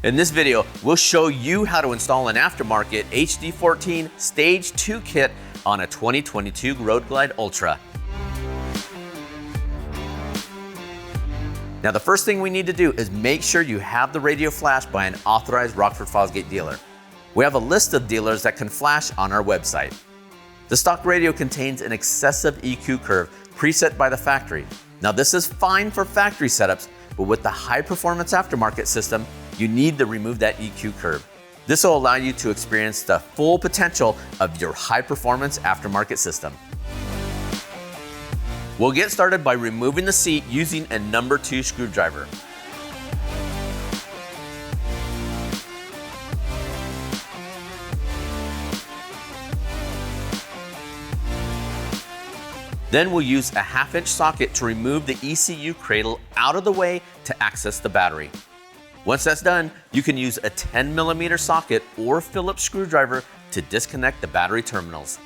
In this video, we'll show you how to install an aftermarket HD14 Stage 2 kit on a 2022 Road Glide Ultra. Now the first thing we need to do is make sure you have the radio flashed by an authorized Rockford Fosgate dealer. We have a list of dealers that can flash on our website. The stock radio contains an excessive EQ curve preset by the factory. Now this is fine for factory setups, but with the high performance aftermarket system, you need to remove that EQ curve. This will allow you to experience the full potential of your high performance aftermarket system. We'll get started by removing the seat using a number 2 screwdriver. Then we'll use a 1/2-inch socket to remove the ECU cradle out of the way to access the battery. Once that's done, you can use a 10mm socket or Phillips screwdriver to disconnect the battery terminals.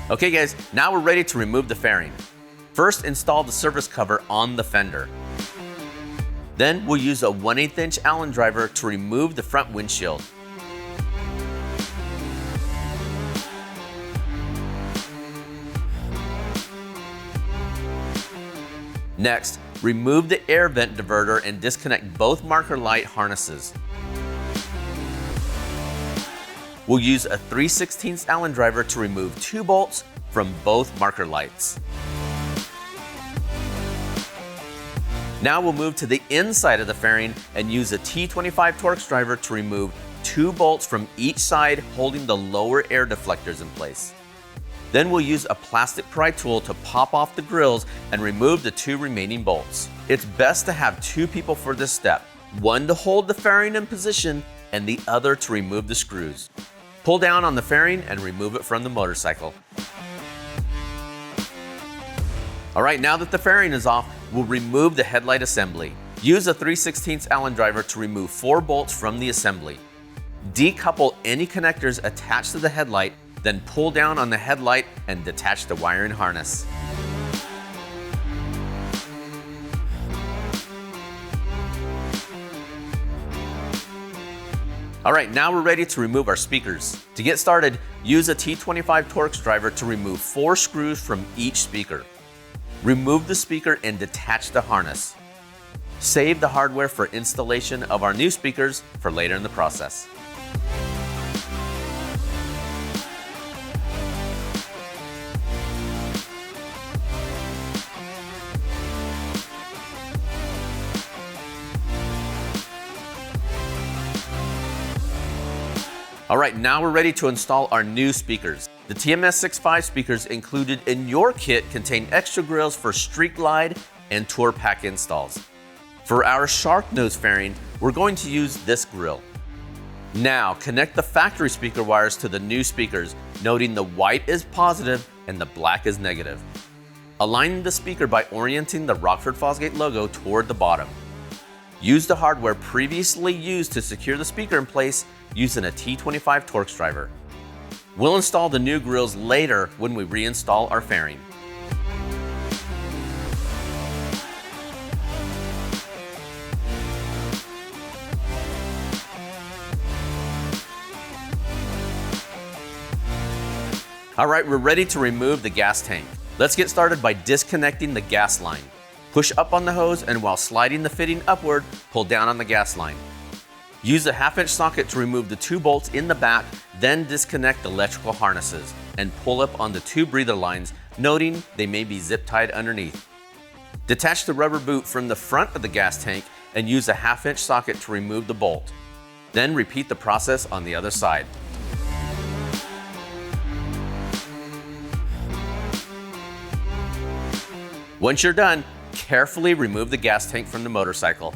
Okay guys, now we're ready to remove the fairing. First, install the service cover on the fender. Then we'll use a 1/8-inch Allen driver to remove the front windshield. Next, remove the air vent diverter and disconnect both marker light harnesses. We'll use a 3/16 Allen driver to remove 2 bolts from both marker lights. Now we'll move to the inside of the fairing and use a T25 Torx driver to remove 2 bolts from each side, holding the lower air deflectors in place. Then we'll use a plastic pry tool to pop off the grills and remove the 2 remaining bolts. It's best to have 2 people for this step, one to hold the fairing in position and the other to remove the screws. Pull down on the fairing and remove it from the motorcycle. All right, now that the fairing is off, we'll remove the headlight assembly. Use a 3/16 Allen driver to remove 4 bolts from the assembly. Decouple any connectors attached to the headlight, then pull down on the headlight and detach the wiring harness. All right, now we're ready to remove our speakers. To get started, use a T25 Torx driver to remove 4 screws from each speaker. Remove the speaker and detach the harness. Save the hardware for installation of our new speakers for later in the process. All right, now we're ready to install our new speakers. The TMS65 speakers included in your kit contain extra grills for street glide and TOUR-PAK installs. For our shark nose fairing, we're going to use this grill. Now, connect the factory speaker wires to the new speakers, noting the white is positive and the black is negative. Align the speaker by orienting the Rockford Fosgate logo toward the bottom. Use the hardware previously used to secure the speaker in place using a T25 Torx driver. We'll install the new grills later when we reinstall our fairing. All right, we're ready to remove the gas tank. Let's get started by disconnecting the gas line. Push up on the hose and while sliding the fitting upward, pull down on the gas line. Use a 1/2-inch socket to remove the 2 bolts in the back, then disconnect the electrical harnesses and pull up on the 2 breather lines, noting they may be zip tied underneath. Detach the rubber boot from the front of the gas tank and use a 1/2-inch socket to remove the bolt. Then repeat the process on the other side. Once you're done, carefully remove the gas tank from the motorcycle.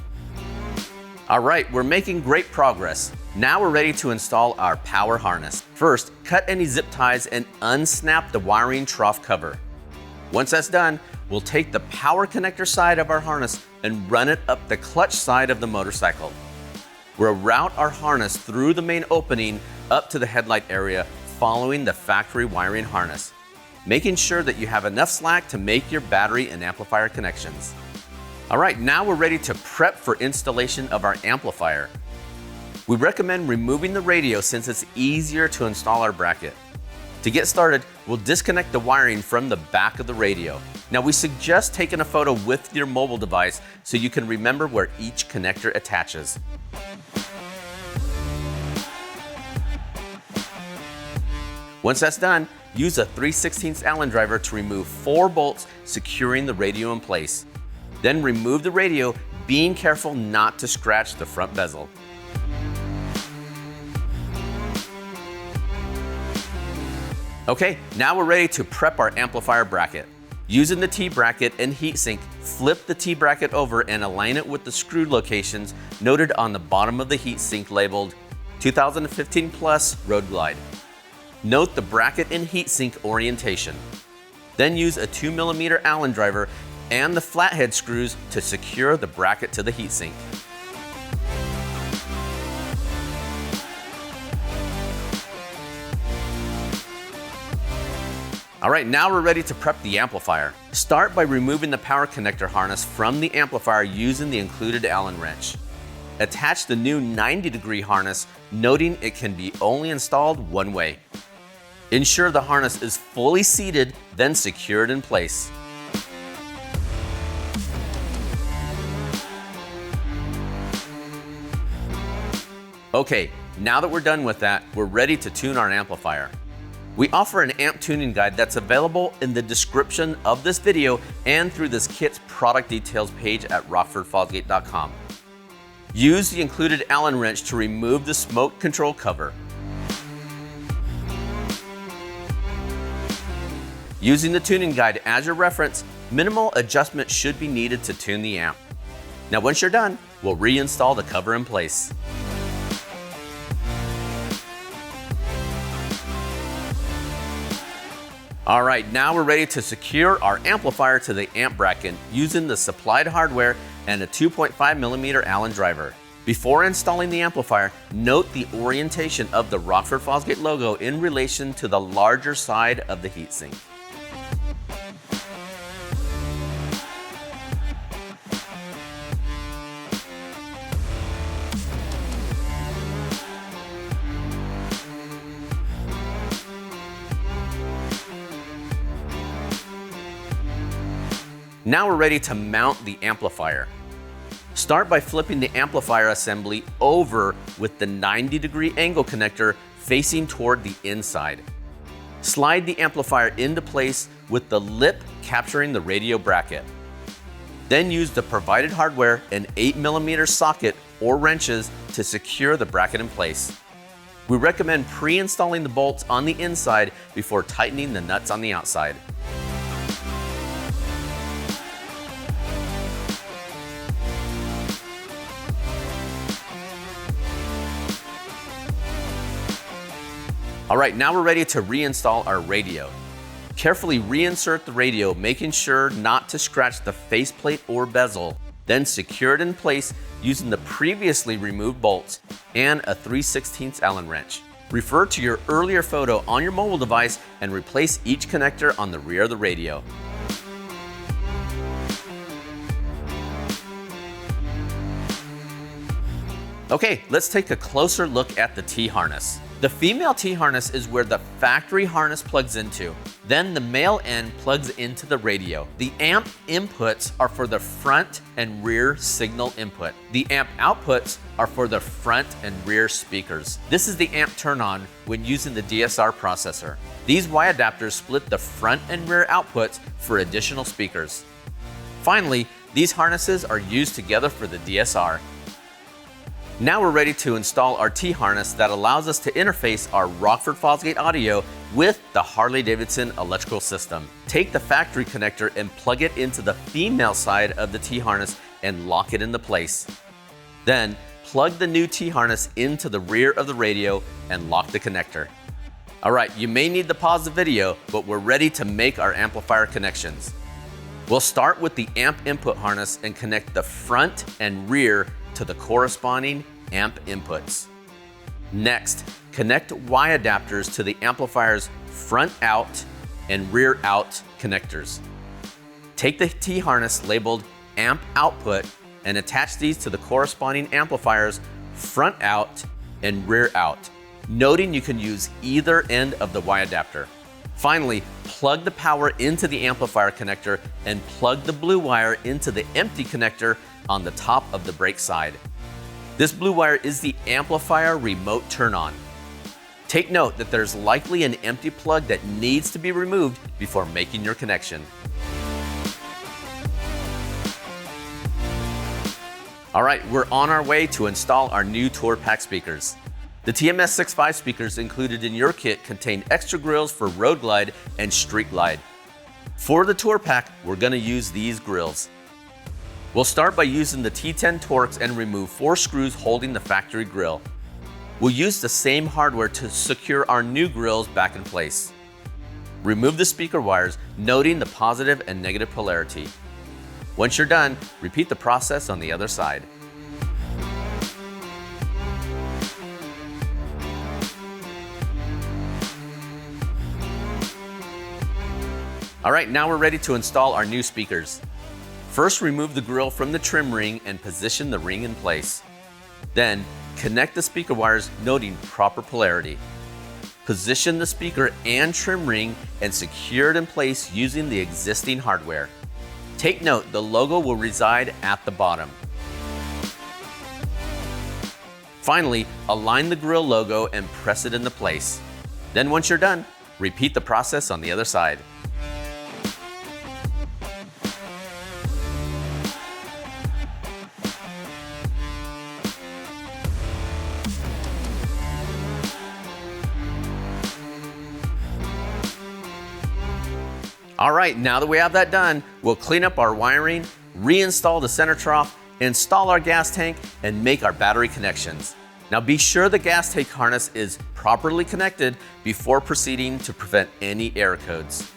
All right, we're making great progress. Now we're ready to install our power harness. First, cut any zip ties and unsnap the wiring trough cover. Once that's done, we'll take the power connector side of our harness and run it up the clutch side of the motorcycle. We'll route our harness through the main opening up to the headlight area, following the factory wiring harness, making sure that you have enough slack to make your battery and amplifier connections. All right, now we're ready to prep for installation of our amplifier. We recommend removing the radio since it's easier to install our bracket. To get started, we'll disconnect the wiring from the back of the radio. Now we suggest taking a photo with your mobile device so you can remember where each connector attaches. Once that's done, use a 3/16 Allen driver to remove 4 bolts securing the radio in place. Then remove the radio, being careful not to scratch the front bezel. Okay, now we're ready to prep our amplifier bracket. Using the T-bracket and heatsink, flip the T-bracket over and align it with the screw locations noted on the bottom of the heatsink labeled 2015 Plus Road Glide. Note the bracket and heatsink orientation. Then use a 2mm Allen driver and the flathead screws to secure the bracket to the heatsink. All right, now we're ready to prep the amplifier. Start by removing the power connector harness from the amplifier using the included Allen wrench. Attach the new 90-degree harness, noting it can be only installed one way. Ensure the harness is fully seated, then secure it in place. Okay, now that we're done with that, we're ready to tune our amplifier. We offer an amp tuning guide that's available in the description of this video and through this kit's product details page at rockfordfosgate.com. Use the included Allen wrench to remove the smoke control cover. Using the tuning guide as your reference, minimal adjustment should be needed to tune the amp. Now once you're done, we'll reinstall the cover in place. All right, now we're ready to secure our amplifier to the amp bracket using the supplied hardware and a 2.5mm Allen driver. Before installing the amplifier, note the orientation of the Rockford Fosgate logo in relation to the larger side of the heatsink. Now we're ready to mount the amplifier. Start by flipping the amplifier assembly over with the 90-degree angle connector facing toward the inside. Slide the amplifier into place with the lip capturing the radio bracket. Then use the provided hardware and 8mm socket or wrenches to secure the bracket in place. We recommend pre-installing the bolts on the inside before tightening the nuts on the outside. All right, now we're ready to reinstall our radio. Carefully reinsert the radio, making sure not to scratch the faceplate or bezel. Then secure it in place using the previously removed bolts and a 3/16 Allen wrench. Refer to your earlier photo on your mobile device and replace each connector on the rear of the radio. Okay, let's take a closer look at the T-harness. The female T-harness is where the factory harness plugs into. Then the male end plugs into the radio. The amp inputs are for the front and rear signal input. The amp outputs are for the front and rear speakers. This is the amp turn-on when using the DSR processor. These Y adapters split the front and rear outputs for additional speakers. Finally, these harnesses are used together for the DSR. Now we're ready to install our T-harness that allows us to interface our Rockford Fosgate audio with the Harley-Davidson electrical system. Take the factory connector and plug it into the female side of the T-harness and lock it into place. Then plug the new T-harness into the rear of the radio and lock the connector. All right, you may need to pause the video, but we're ready to make our amplifier connections. We'll start with the amp input harness and connect the front and rear to the corresponding amp inputs. Next, connect Y adapters to the amplifier's front out and rear out connectors. Take the T-harness labeled amp output and attach these to the corresponding amplifiers front out and rear out, noting you can use either end of the Y adapter. Finally, plug the power into the amplifier connector and plug the blue wire into the empty connector on the top of the brake side. This blue wire is the amplifier remote turn-on. Take note that there's likely an empty plug that needs to be removed before making your connection. All right, we're on our way to install our new TOUR-PAK speakers. The TMS65 speakers included in your kit contain extra grills for road glide and street glide. For the TOUR-PAK, we're going to use these grills. We'll start by using the T10 Torx and remove 4 screws holding the factory grill. We'll use the same hardware to secure our new grills back in place. Remove the speaker wires, noting the positive and negative polarity. Once you're done, repeat the process on the other side. All right, now we're ready to install our new speakers. First, remove the grill from the trim ring and position the ring in place. Then, connect the speaker wires, noting proper polarity. Position the speaker and trim ring and secure it in place using the existing hardware. Take note, the logo will reside at the bottom. Finally, align the grill logo and press it into place. Then once you're done, repeat the process on the other side. All right, now that we have that done, we'll clean up our wiring, reinstall the center trough, install our gas tank, and make our battery connections. Now be sure the gas tank harness is properly connected before proceeding to prevent any error codes.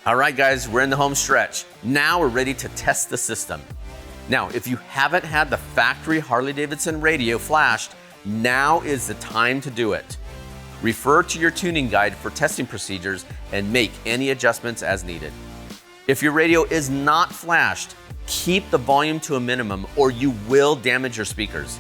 All right, guys, we're in the home stretch. Now we're ready to test the system. Now, if you haven't had the factory Harley-Davidson radio flashed, now is the time to do it. Refer to your tuning guide for testing procedures and make any adjustments as needed. If your radio is not flashed, keep the volume to a minimum or you will damage your speakers.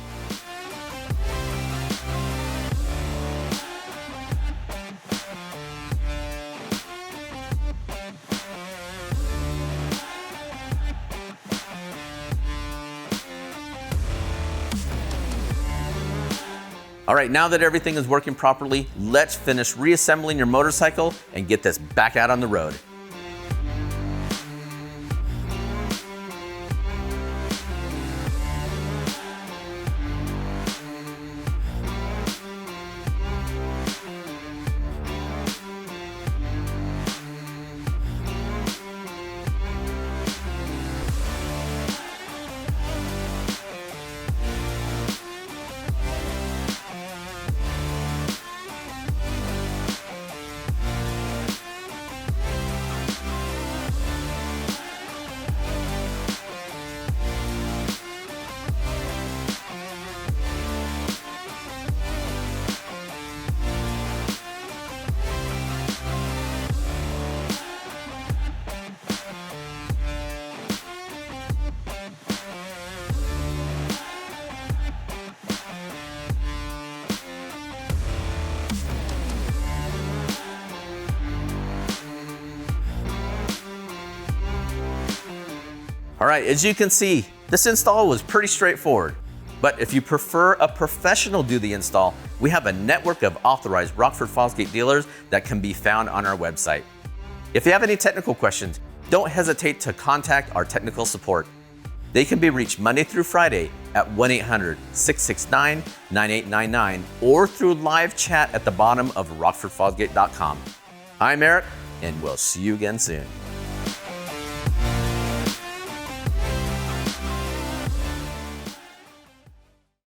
All right, now that everything is working properly, let's finish reassembling your motorcycle and get this back out on the road. right, as you can see, this install was pretty straightforward. But if you prefer a professional do the install, we have a network of authorized Rockford Fosgate dealers that can be found on our website. If you have any technical questions, don't hesitate to contact our technical support. They can be reached Monday through Friday at 1-800-669-9899 or through live chat at the bottom of rockfordfosgate.com. I'm Eric, and we'll see you again soon.